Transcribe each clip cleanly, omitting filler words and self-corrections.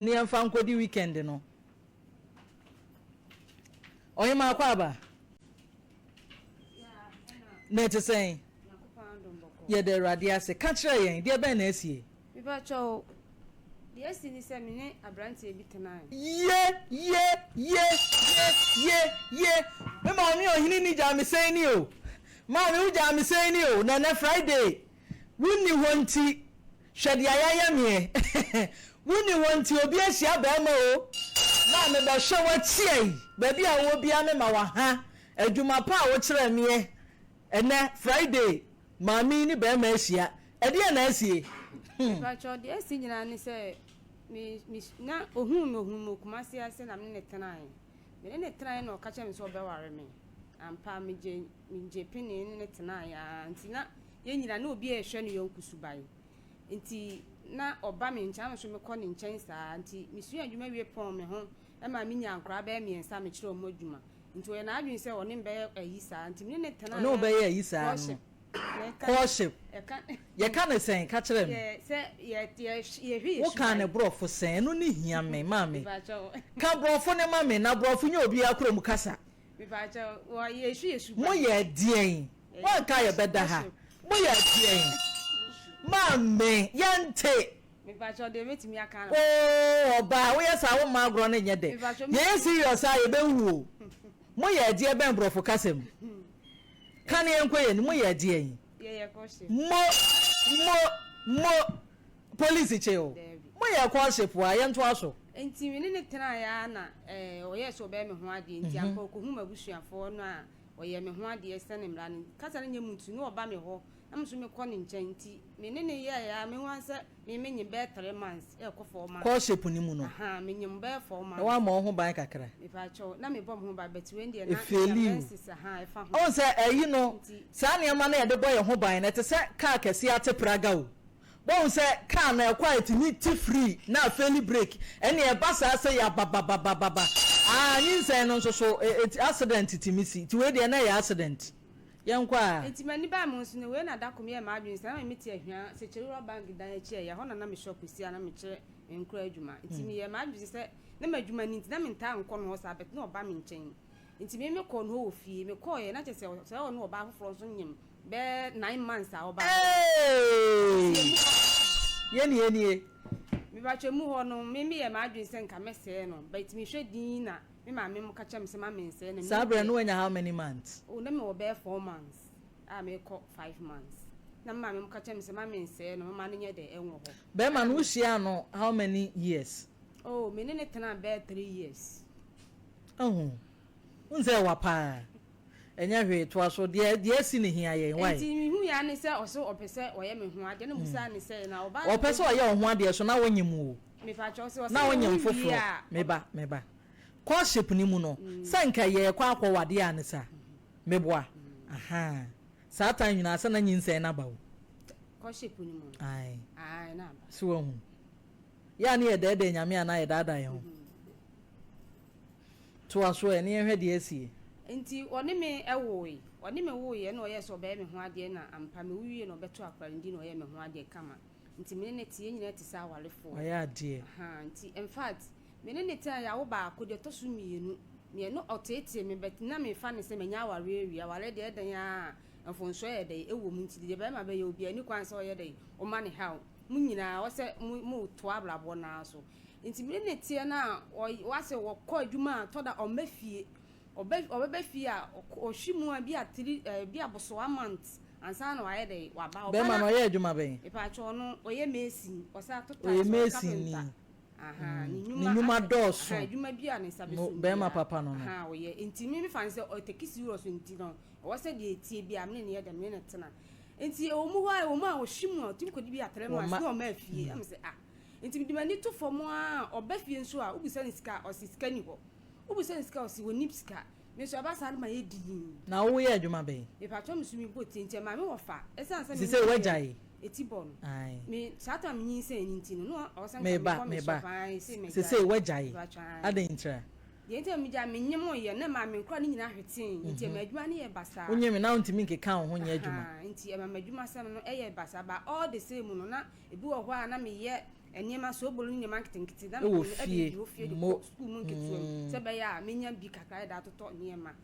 ni emfa nkodi weekend no oyin ma kwa ba na etesen ye de rade ase ka kire yen de be na asie mi ba cho de asi ni se me ne abrante bi tena ye me ma mi ohini ni ja me sen ni o ma mi u ja me sen ni o na Friday wuni wonti hwede ayaya me wuni wonti obi ahia ba ma o na me ba hwe wa tie ba bi a wo bia me ma wa ha adwuma pa a wo kire me ene Friday mami ni ba ma ahia e de na asie ba cho de asi nyina ni se mi na ohun kuma se ase na me ne tena me ne tena no ka che me so be ware me ampa me je pini ne tena ya ntina ye nyina na obi a hwe no yonkusu bai nti na oba me ncha so me kɔ ne nkyɛn saa nti misu adwuma wie pɔn me ho e ma me nya nkora ba me nsa me kyerɛ mo adwuma nti we na adwin sɛ ɔne be ayi saa nti me ne tena no be ayi saa no worship ye ka ne sen ka kyerɛ me ye hwi wo ka ne brofo sen no ne hia me ma me ka brofo ne ma me na brofo nya obi akura mu kasa me ba cha wo ye hwi yesu mo ye dien wo ka ye beda ha mo ye dien mame yante me ba cho de metimi aka na oh oba wo yesa wo ma agro ne nye de ye serious a ye be wu mo ye die ben brofo kasem kan ye nkoye ni mo ye die yin ye koship mo police cheo mo ye koship wa ye nto aso enti me ne tena ya na oye so be me ho ade enti ampa ko hu mabusuafo no a oye me ho ade sene mra ne kasa ne nyamuntu no oba me ho am so me kɔ ne nkyɛn nti me ne ya me wansa me menye be 3 months e kɔ 4 months koship ni mu no aha menye be 4 months wa ma ho ban kakra me fa cho na me bom ho ba beti we ndie na efeli aha e fa ho on say eyi no sa ne ma na ye de boy ho ban na te se car kese ate praga o bon say car na quiet ni ti free na fairly break ene e ba sa say ya baba nyin say no so accident ti misi ti we de na ya accident yankwa enti mani ba mo nso ne we na da komie ma adwen sa na me ti ahwa se kyerura bank dan achi ya ho na me shop si na me kyere enkura adwuma enti me ye ma adwen se na ma adwuma ni enti na me nta nkɔ no ho sa bet na oba me nkyɛn enti me kɔ no ho fie me kɔ ye na kyese se o no oba afoforo so nyim be 9 months a oba ye me ba twemu ho no me ye ma adwen se nka me se no bet me hwɛ din na me ma me ka kyem se ma me nse na sabre no nya how many months o na me wo be 4 months a me ko 5 months na ma me ka kyem se ma me nse no ma ne nye de enwo ho be ma no hia no how many years oh me ne tena be 3 years unze wa pa enya hwe to aso de si ne hia yen why enti mi hu ya ne se oso opese oye me hu ade na musa ne se na oba opese oye ho ade so na wonyim wo me fa cho se na wonyim foforo me ba koship ni mu no sanka ye kwa akwawade a ne sa meboa aha satan nyina asa na nyinse na bawo koship ni mu ai na ba so hu ya ne ye dede nyame ana ye dada ye ho to aso e ne hwe de asie enti oni me ewoyi oni me woyi na oye so be me ho ade na ampa me wiye no beto akwara ndi na oye me ho ade kama nti me ne tie nyina ti sa walefo oye ade aha nti in fact me ne tia ya wo ba ko de to so mienu me no otete me bet na me fa ne se me nya aware awia wale de edan a afonso ye de ewo mu nti de be ma be ye obi ani kwan se oye de o ma ne haw mu nyina wo se mu to ablabo na so nti me ne tia na wa se wo kɔ adwuma to da o mafie obebe fie a ohwimu a bi atiri bi aboso a month ansa na wa ye de wa ba be ma no ye adwuma ben e pa cho no oye mesin osa to oye mesin ni aha ni nyuma doso adwuma bi a ne sabe so be ma papa no aha oye enti mi fan se o take serious enti no o se de etie bi a me ne ye de me ne tena enti o mu wa o ma o hwimu a tim ko di bi atrema so o ma fie am se enti mi di mani to fom a oba fie nso a ubisa ne sika o sika ni ho ubisa ne sika o si woni sika me so aba sa ma ye di na wo ye adwuma be e pa to msumi boti enti ma me wo fa esan se me se wajai etibon ai me sata me yin se ni ntino no o san me ba se wajai adentra ye enti me ja me nyem ye na ma me nkra ni nyina hwetin enti ma adwuma ne ye basa wonye me na ntimi nkeka ho nye adwuma enti ma adwuma sam no ye basa ba all the same no na ebi wo ho a na me ye enema so bolu ni marketing kiti na o fie mo school mun ketu se be ya menya bi kakra da toto niema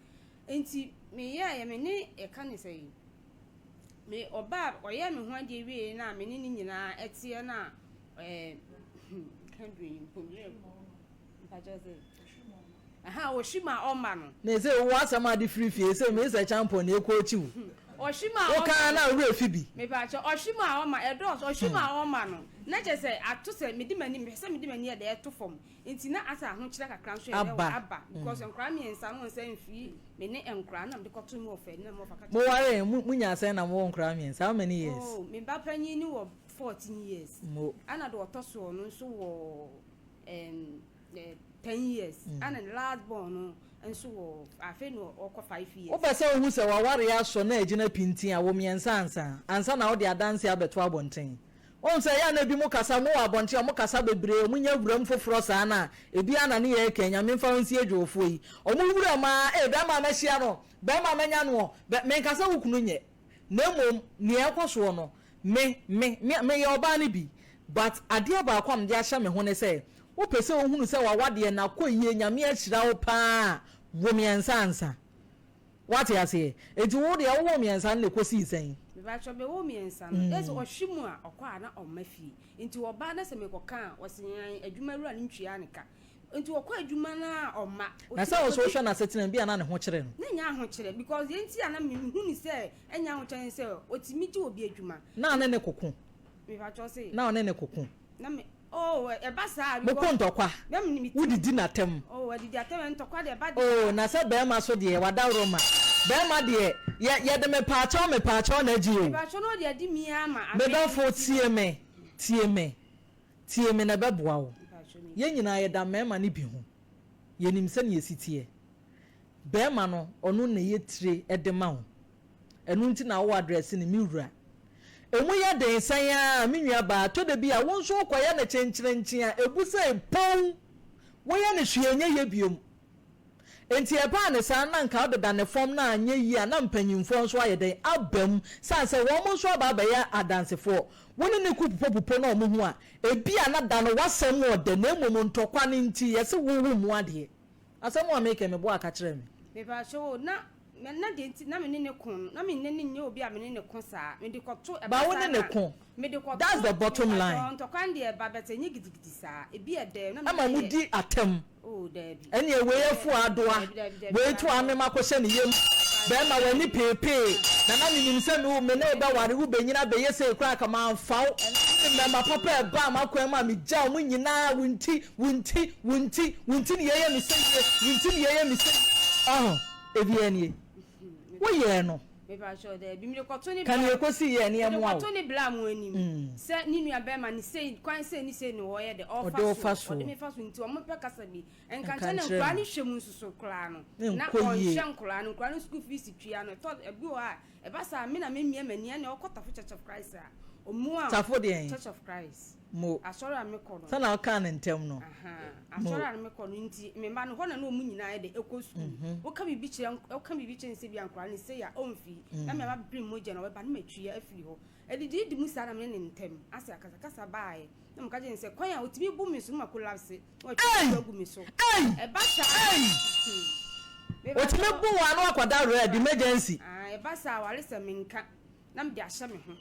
enti me ya me ne e ka ne sei me oba oye me ho ade wie na me ne nyina etie na can dream aha oshima oma no na say wo asama de free fie say me say champion na ekwo chiwu oshima oma o ka na we fibi me ba cho oshima oma edos oshima oma no na je say ato say me di mani me say me di mani e de eto fom enti na asa ho kire kakra so e aba because enkra me ensa no say mfi me ne enkra na me de koto mu ofa na mo fa ka mo ware munya say na mo enkra me ensa how many years oh me ba panyi ni wo 14 years mo ana do otoso no so wo 10 years and the last born and so I feel no or 5 years. O pese ohu se wa ware aso na agina pintin a wo miensa ansa na wo de adanse abeto abonten on se ya na bi mo kasa mo abonten mo kasa bebre mo nya wuram foforo sa na ebi ana ne ye kenya memfa nsi adwofo yi o mo wura ma e be ma mehia no be ma menya no me kasa wukunu nye na mom ne ekoso no me ye oba ne bi but ade aba akwam de ahya me ho ne se wo pese ohunu se wa wade na koyie nyame ahira wo pa wo miensa ansa wate ase enti wo de wo miensa na kosi sen me ba cho be wo miensa no eso ohwimu a okwa na omafie enti wo ba na se me koka wosenyan adwuma rura ne ntwia ne ka enti wo kwa adwuma na oma na se wo so hwe na setina bia na ne ho kire no na nya ho kire because enti ana me hunu se enya ho kire se otimi ji obi adwuma na ne kokon me ba cho se na ne kokon na me oh e basa bi ko ntokwa wudidi na tem oh wadidi atem ntokwa de ba oh na se be ma so de wada roma be ma de ye de me pa cha na ji o ba cho no de di mi ama be don fo tie me na be boa wo ye nyina ye da me ma ne bi ho ye nim se ne yesitie be ma no onu na ye tire e de ma wo enu nti na wo address ni mi wura emu ya den san ya menua ba to de bia won so koya na chenchirenchin a ebusa pon wo ya ne hwienye ye biom enti e ba ne san na nka odeda ne form na anye yi a na mpanyimfo so aye den abam san se wo mo so aba ba ya adansefo woni ne kupupo na omo hu a ebia na da no wasem ode na emom ntokwa ne nti yese wo mu ade asem o make me bo aka kire me ba so na de nti na me ne kon na me ne nye obi a me ne kon sa me de koto e ba woni ne kon me de koto that's the bottom line to kwan de ba bete nye gidigidi sa e bi e de na ama mudi atem oh David eni eweyefu adoa we tu amema ko hye ne yem be ma wani pepe na minim se me ne ba ware wo benyina be yese kura ka ma faw me ma papa e ba ma ko ma me ja mu nyina wunti ne yeye mi se ah ebi eni wo ye no me ba sure de bi mi ko to ni kan ye ko si ye ne emu ko to ni bla mu anim se ni nua be ma ni sei kwan se ni sei no wo ye de ofa so de me fa so nti o mo pe kasa bi enkanche na nkura ni hwemu nsuso kura no na o hwe nkura no school fees twia no to ebi o a e ba sa me na me mia mani na o kota for Church of Christ a o mu a Church of Christ mo asori am ko no sana o kan ntem no asori am ko no nti me ma no ho na no mu nyina ye de ekɔ school o ka bibi kire nse bi ankora ni say ya onfi na me ma bring moje na we ba na matwi afiri ho edidi di mu sara me ne ntem ase akasa kasa baaye na mo ka je nse kwan a otimi bu mi so ma collapse o twa gu mi so e ba sa otimi bu wa no akwada red emergency e ba sa wale se menka na me de ahye me ho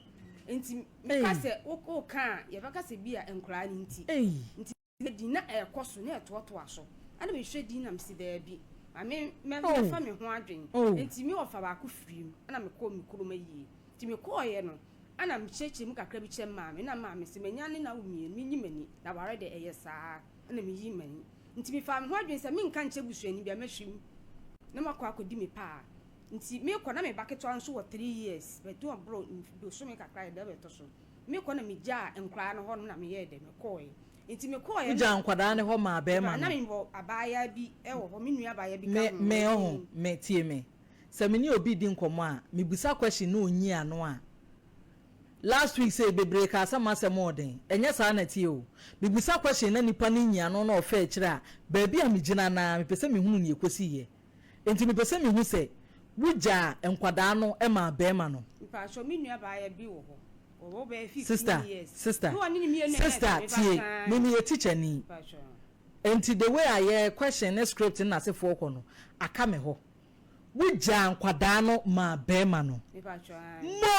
enti ka se o ka ye ba ka se bi a enkora ni nti di na ekoso na etoto aso ana me hwe di na me si da bi ame me fa me ho adwen enti me ofa ba ko firim ana me ko me kuroma yi enti me ko ye no ana me cheche mu kakra bi che ma me na ma me se menya ne na wumie me nyi mani na ware de eye saa ana me yi mani enti me fa me ho adwen se me nka nche busuani bia me hwim na makọ akodi me pa nti me ko na me baketo anso wo 3 years be do bro do so me kakra de be to so me ko na me gya enkra no ho na me ye de me ko ye nti me ko ye gya nkwada ne ho ma be ma na me bo abaya bi e wo ho me nua abaya bi ka me ho me tie me se me ni obi di nkomo a me busa question na onyi ano a last week say bebre ka asama se modern enye sa na tie o me busa question na nipa ni nyi ano na ofa kire a ba bia me gina na me pese me hunu ne ekosi ye enti me pese me hu se wugya enkwada no e ma be ma no mpa so me nua abaya bi wo ho sister tie me teacher ni enti the way I question the script na se for ko no aka me ho wo jan kwada no ma be ma no mo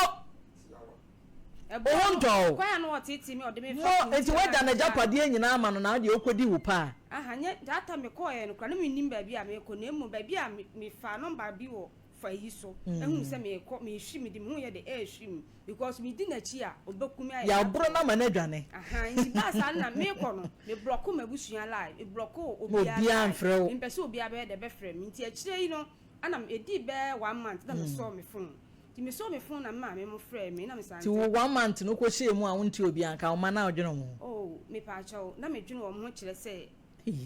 ondo kwa no otiti me ode me fa enti weda na japade nyina ama no na de okodi wo pa nye data me ko ye no kwa no me nim ba bi a me ko na emu ba bi a me fa number bi wo fa yi so ehun se me ko me hwi me di me hu ye de hwi because me di na chi a obekumi aye ya bro na ma na dwane nti ba sa na me ko no me block mabusua live me block obi a mfre wo mpese obi a be de be frɛ me nti a kire yi no ana edi be 1 month na me saw me phone ti me saw me phone na ma me mo frɛ me na me san ti 1 month no ko hye mu a wonti obi anka o ma na odwene ho oh me pa chawo na me dwene wo mo kire se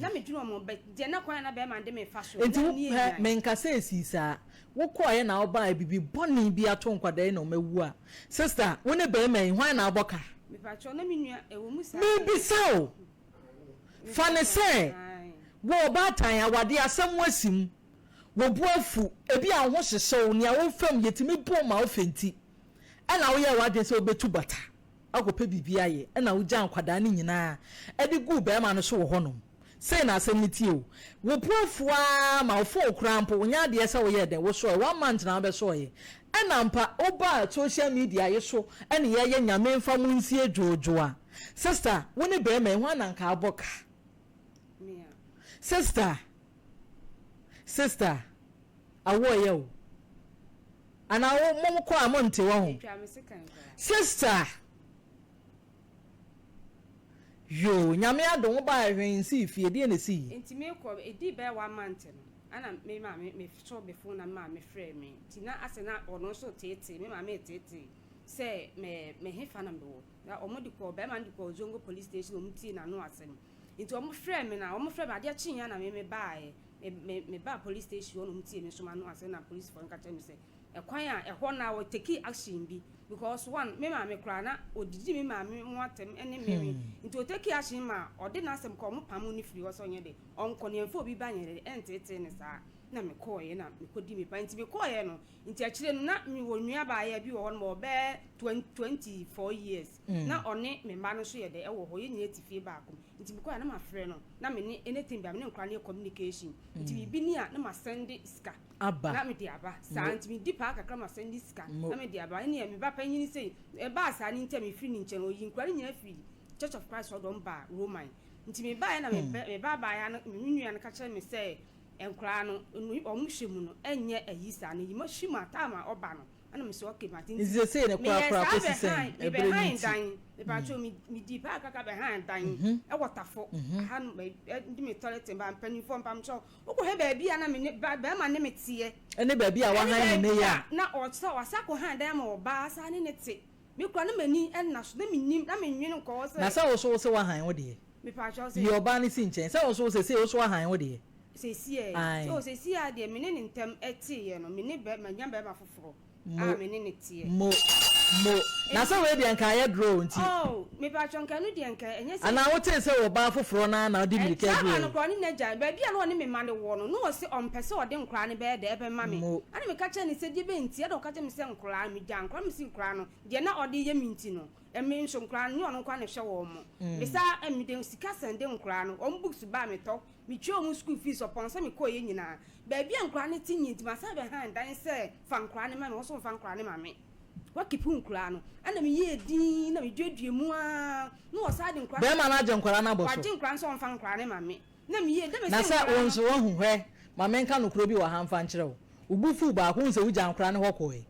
na me dwene wo mo be de na kwan na be ma de me fa so na ni me nka se esisa wo ko ye na oba bibi boni bi ato nkwada na o mawu a sister wo ne be man hwan na aboka me pa chawo na me nua e wo mu sa me bi sao fa ne se wo ba tan awade asem wasim wo buafu ebi a ho hyehyɛw ne a wo fam yetimi bo ma wo fenti ɛna wo ye wade se obetu bata akope bibia ye ɛna wo gyan kwada ne nyinaa ɛde gu be ma no so wo honom sei na asem niti o wo buafu a ma wo fo krampo wonya de se wo ye den wo so 1 month na be so ye ɛna mpa oba social media ye so ɛne ye nyame mfa mu nsie dwoodwoa sister wo ne be ma ho na nka aboka sister awo ye o ana wo mom ko amonte wo ho sister yo nyame adon ba hwensi fie de na si enti me ko edi be 1 month no ana me ma me so be phone na ma me frɛ me ti na ase na ono so tete me ma me tete se me hefa na me wo na omodi ko be ma ndi ko zongo police station omuti na no asem enti omo frɛ me na omo frɛ me ade chinya na me baae me ba police station no mutie me so ma no ase na police for nka tell me say e kwan a e ho na wo take action bi because one me ma me kra na odidi me ma me mo atem ene me nti o take action ma ode na asem ko mo pam ni free wo so nye de onko ne mfo bi ba nye de entete ne sa na me call ye na me kodi me pa nti me call ye no nti a kire no na me wo nua ba ye bi wo no be 24 years na one me ma no so ye de e wo ho ye nyina tifie ba akom nti me call na ma frɛ no na me ni anything ba me nkra ne communication nti bi ni a na ma send ska aba na me di aba sa nti me di pa kakra ma send ska na me di aba ni me ba pa nyini sei e ba sa ni ntem me free ni nchen o yi nkra ni nyina free Church of Christ odom ba Roman nti me ba ya na me ba ya na me nua na ka kire me say enkra no omu hwemu no enye ayisa na yima hwema tama oba no ana me so okay martin is say ne kwa posisen e behind dan e ba cho me di pa kaka behind dan e wotafo ha no ndi me toilet ba mpani fo mpam cho wo he ba bia na me ba ma ne me tie ene ba bia wa han ne ya na o so wasako han dan ma oba sa ne ne te me kwa na mani en na so na me nim na me nwene ko so na sa wo so wa han wo de me pa cho se yo ba ni si nchen sa wo so wa han wo de sesie so sesie ade me ne ntem eti ye no me ne be manya be ma foforo me ne tie mo na so we de nka ye draw nti oh me ba chonka no de nka enye se ana wo te se wo ba foforo na de mi ka draw ana ko ni na ja ba bia no ne me ma ne wo no no se on pese o de nkra ne be de e be ma me ana me ka che ne se de be ntie de o ka che me se nkra me ja nkra me se nkra no de na o de ye mi nti no emi nso nkra no ono kwa ne hwe wo mo me sa emi de sika sende nkra no on books ba me to me twa omu school fees upon say me ko ye nyina ba bia nkra ne tinyi nti ma sa be han dan say fa nkra ne ma me wo so fa nkra ne ma me wa kipu nkra no ana me ye din na me dwedue mu a no wo sa de nkra be ma na je nkra na bo so wa je nkra so fa nkra ne ma me na me ye de me na sa won so won hu hwe ma me nka no kro bi wa han fa nkyere wo ubufu ba ko nse wuja nkra ne hokoe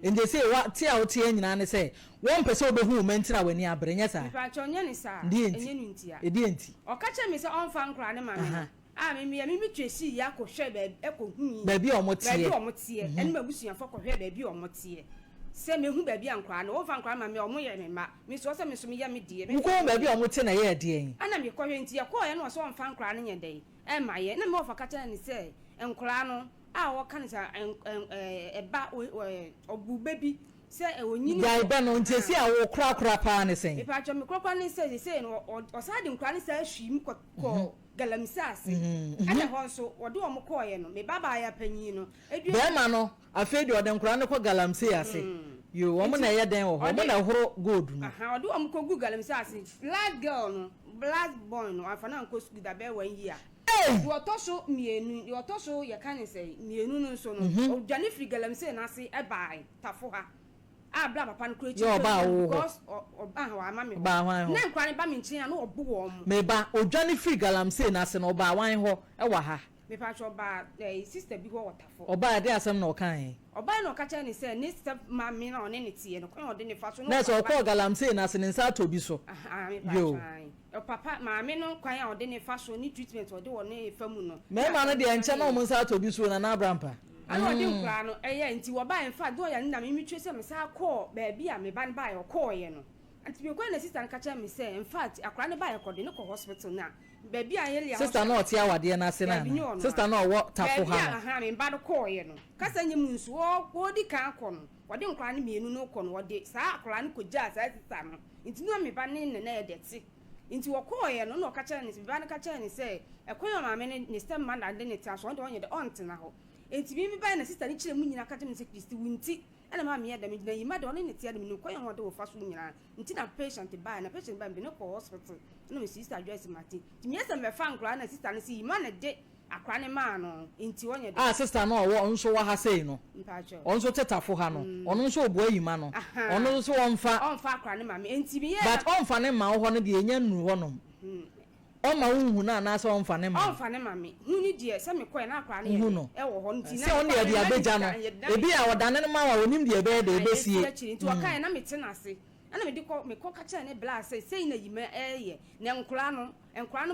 ende se wa ti a oti nyina ne se won pese obehu mentina wani abrenya sa pa chonye ni sa enye nu ntia edi enti o ka che me se on fa nkra ne ma me a me twesi ya ko hwe ba ekohu ba bi o motie ene mabusuya fa ko hwe ba bi o motie se me hu ba bi ankra na o fa nkra ma me o mo ye me ma me so se me so me ya me die ko ba bi o motie na ye de en ana me ko hwe ntia ko ye no so on fa nkra ne ye de e ma ye na me o fa ka che ni se nkra no a wo kan sa eba obube bi se onyini ya eba no ntesi a wo kra pa ne sen e pa cho me kra ne se no o sa de nkra ne sa hwim ko galamsase ana ho so wo de o mo ko ye no me baba ya panyi no be ma no afi de o de nkra ne ko galamse ase yo omo na ye den wo omo na horo gold no aha odo am ko google am say ase black girl no black boy no afana nko school da be 1 year wo to so mienu wo to so ye kan say mienu no so no odwane free galam say na ase e bai tafo ha bla papa no kro chi because oba ha wa ma me ba wan ho na nkwa ne ba me nchen ya no obo wo mo me ba odwane free galam say na ase no oba wan ho e wa ha me pa cho ba sister bi ho watafo oba de asem na okan oba na okacha ni say ne step ma me na one ne tie no kwa ode ne fa so no na so ko galam say na ase ne sa to bi so me pa cho papa ma me no kwan ode ne fa so ni treatment ode wo ne fa mu no me ma no de enche na o sa to bi so na abrampa ana ode nkura no nti wo ba en fa do ya na me twe se me sa call ba bi a me ban ba yo call ye no anti me kwa na sister nkacha me say in fact akura ne ba ye kode ne ko hospital na ba bi a ye lia sister na otia wade na ase na sister na wo tafo ha aha me ba do call ye no kasa nyim nsu wo di kan ko no wode nkura ne mienu no ko no wode sa akura ne ko ja sa sister no nti no me ba ne na ye deti nti wo call ye no no kacha ne ba ne kacha ne say ekwan ma me ne step man ade ne tia so wode onye de aunt na ho enti bi ba na sister ni kire mu nyina kacha me say Christy wunti ana ma me ya da me na yima de one ne tia de me no kwan ho de wo fa so nyina nti na patient ba me no ko hospital na me sister address mati ti me yesa me fa nkura na sister ne si yima na de akra ne ma no enti wonye de sister no wo nso wa ha sei no onso tetafo ha no ono nso obo ayima no ono nso onfa akra ne ma me enti bi ye but onfa ne ma ho no de enya nuru ho no oma hu na na so onfa ne ma me hu ni de se me koy na akra ne e wo ho nti na se on de abeja no ebi a wodane ne ma wa onim de ebe de ebesie nti wakai na me tena ase ana me de ko me ko kacha ne bla say na yima eye na nkura no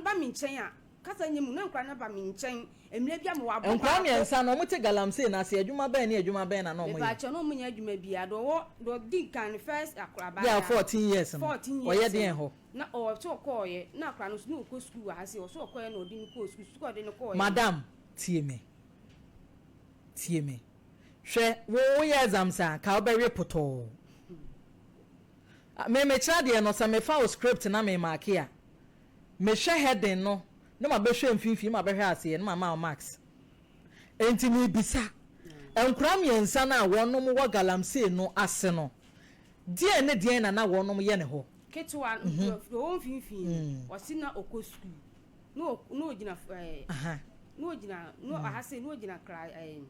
ba me nchen a kasa nyim na nkura na ba me nchen emire bia me wa bo nkura me ensa no mo te galamse na ase adwuma ba na no mo ye ba che no mo nya adwuma bia do di kan first akura ba ya 14 years no oye den ho na o so ko ye na akura no so ko school ha se o so ko ye na odi ni ko school de no ko ye madam tie me hwe wo ye exam sa ka obewe poto me kira de no sa me fa o script na me mark ya me hwe heading no na ma be hwe mfimfini ma be hwe ase na ma max enti mi bisa enkura miensa na wonom wo galamse no ase no die ne die na wonom ye ne ho ketwa wo mfimfini wasi na okọ school no gina no gina no ahase no gina cry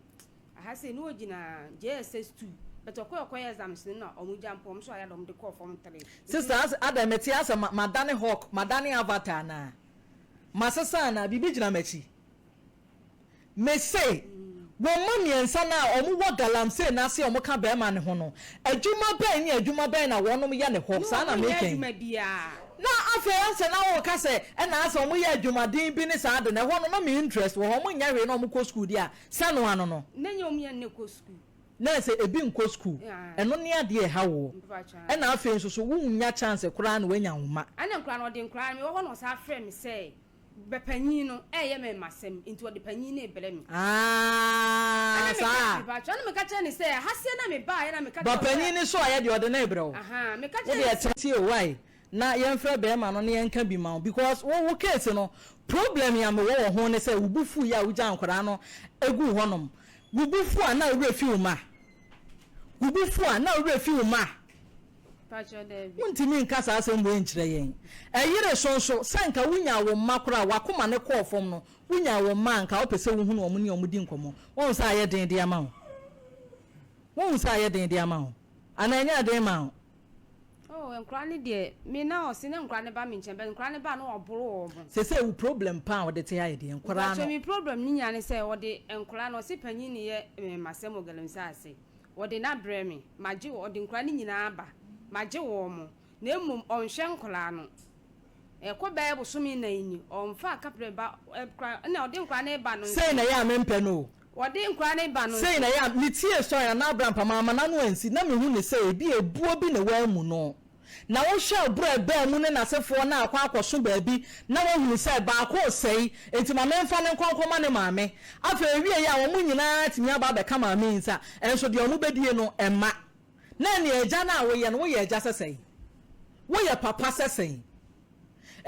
ahase no gina JSS2 but okoye exams na omujampo so aya dom de call form 3 sisters adameti asa madane hawk madane avatar na masasa na bibi gina machi me say wo mamiensa na omu wo galamse na se omu ka be ma ne ho no adwuma ben na wonom ye ne ho sa na meken na afia se na wo ka se na asa omu ye adwumaden bi ne sa de na ho no na me interest wo omu nya hwe na omu ko school dia sa no ano no na nya omu ye ne ko school na se ebi nko school eno ne ade ha wo na afia nso so wo nya chance kura na wanya homa ana kura no de kura me wo ho no sa afre me say be panyin no eye me masem into the panyin na ebele me sa ba chana me ka cha ni say hase na me ba ye na me ka ba panyin ni so aye de ode na ebere wo me ka cha ni tie why na yemfra be ma no ne yenka bi ma because wo case no problem ya me wo ho ne say ubufu ya uja ankora no egu honom ubufu a na ure fi uma Pacho David. Muntimi nkasa asembo enkyire yen. Eyire sonso sanka wunya wo makora wakoma ne kɔ fom no. Wunya wo manka opese wo hu no omu ne omudi nkomo. Won sa aye den de ama wo. Ananya den ma wo. Oh, enkra ne de me na o se ne enkra ne ba me nkyembe enkra ne ba no oboro wo. Se wo problem pa wo de te aye de enkra no. Pacho mi problem ni nya ne se wo de enkra no se panyin ne ye masemo galamsa ase. Wo de na breme maji wo de enkra ne nyina aba. Maje wo mo na emum onhwe nkola no ekọ ba ebosomi na eni onfa kapre ba na ode nkwa na eba no sei na ya mempe no ode nkwa na eba no sei na ya mitie story na abrampa mama na no ansi na mehu ne sei bi ebuo bi na wa mu no na wo hwe bro eba mu ne nasefo na akwa akoso ba bi na wo hu sei ba akọ sei enti mama mfa ne nkonkoma ne maame afa ewie ya wo mu nyina timi aba be kama me nsa enso de omu bedie no emma na ni eja na wo ye no wo ye eja sesei wo ye papa sesei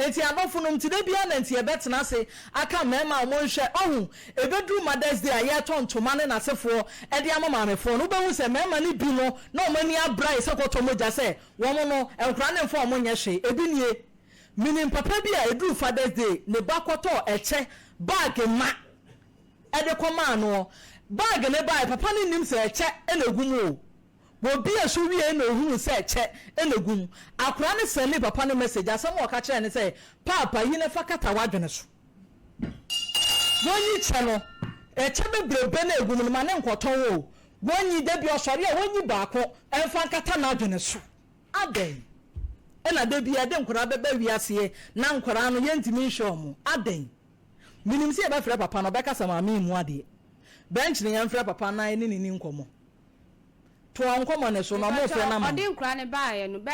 enti abofo no mtide bia na enti ebetena se aka mema mo nhwe ohun ebedu Mother's Day aye tontoma ne nasefo e de amama mefo no behu se mema ne bi no na o mani abrai se kotomoja se wo mo no enkra ne mfo o mo nye hwe ebi nie minim papa bi a edu Father's Day ne bakoto eche bag ma e de koma no bag ne bai papa ne nim se eche enegum o bo bi aso wie na ohunu se eche enegum akura ne send papa ne message asem o ka kire ne se papa yi ne fa kata wadwene so wonyi che no eche bebrebe na egum no ma ne nkoton o wonyi da bi osori a wonyi baako enfa kata na adwene so aden ena da bi ade nkura beba wiase na nkura no yentimi nhwe omo aden minim se e ba frɛ papa no beka sama mi mu ade bench ne yamfrɛ papa na ni nkomo to ankomo ne so no mo frɛ na ma ode nkura ne baaye no be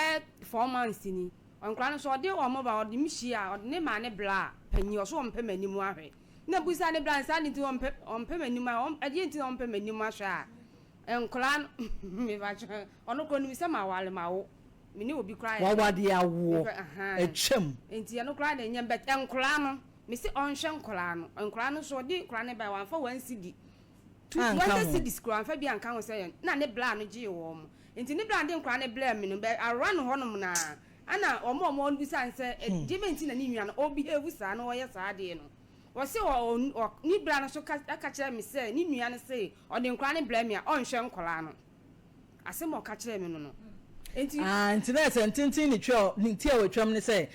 4 months ni nkura no so ode o mo ba ode mhyi a ode ne ma ne bla panyi o so mpe mani mu ahwe na busa ne bla nsa ne ti ompe mani mu a ade ti ompe mani mu ahwe a nkura me ba che ono ko ni se ma wale ma wo mini obi kra ya wawade awo etwem enti no kra na nyem bet nkura no me se onhwe nkura no so ode nkura ne ba wan fa wan sidi wanda sidi skura fa bi anka ho se na ne bla no gi wo mo enti ne bla de nkura ne bla me no be arwa no honom na ana omo no bi san se enti na ni nwia no obi ewu sa no woye sa ade no wo se ni bla no so aka kire me se ni nwia no se ode nkura ne bla me a onhwe nkura no asem o ka kire me no enti na sentintin ni twa ni tia we twam ne se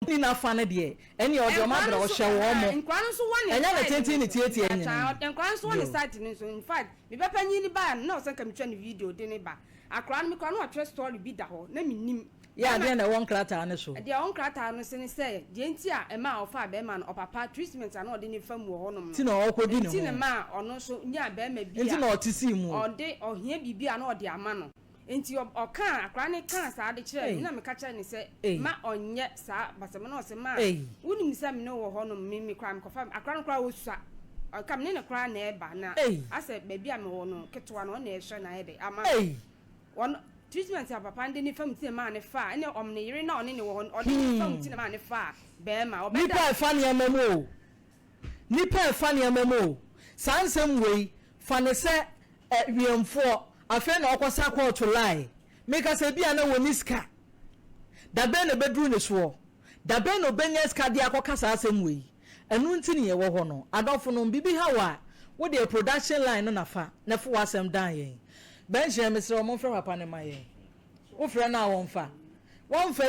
ni na fa ne de eni o de o ma bra o hye wo mo nkwan so woni enya na sentin ni tie enyi nkwan so woni site ni so in fact me be panyi ni ba na o se ka me twa ni video de ne ba akra no me kwa no atwe story bi da ho na me nim ya de na won krata ne so de won krata no se ne se de enti a ema o fa be ma no o papa treatment na o de ne fam wo ho no ti na o kodi ne ho ti ne ma ono so nya be ma bi enti na o ti si mu o de ohia bibia na o de ama no enti oka akra ne kan sa de kire na me ka kire ne se ma onye sa basem na o se ma woni mi se me no wo ho no me kra me kofa akra no kra wo sua kam ne kra na e ba na ase ba bia me wo no ketwa no na e hwe na e de ama won treatment ya papa ndi ni fam ti ma ne fa ene om ne yire na one ne wo ho ode fam ti na ma ne fa be ma obeda nipa fa ne amamo nipa fa ne amamo sansem wei fa ne se wiemfo afa na okosa ko to lie make say bia na woni ska da be na bedru ne so da be no benya ska dia akokasa asem wei enu nti ne ye wo ho no adofo no bibi hawa wo de production line no nafa na fo asem dan yen benje mesro mo fra papa ne maye wo fra na won fa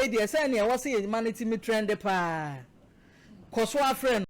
ide say ne wo say humanity me trend pa koso afre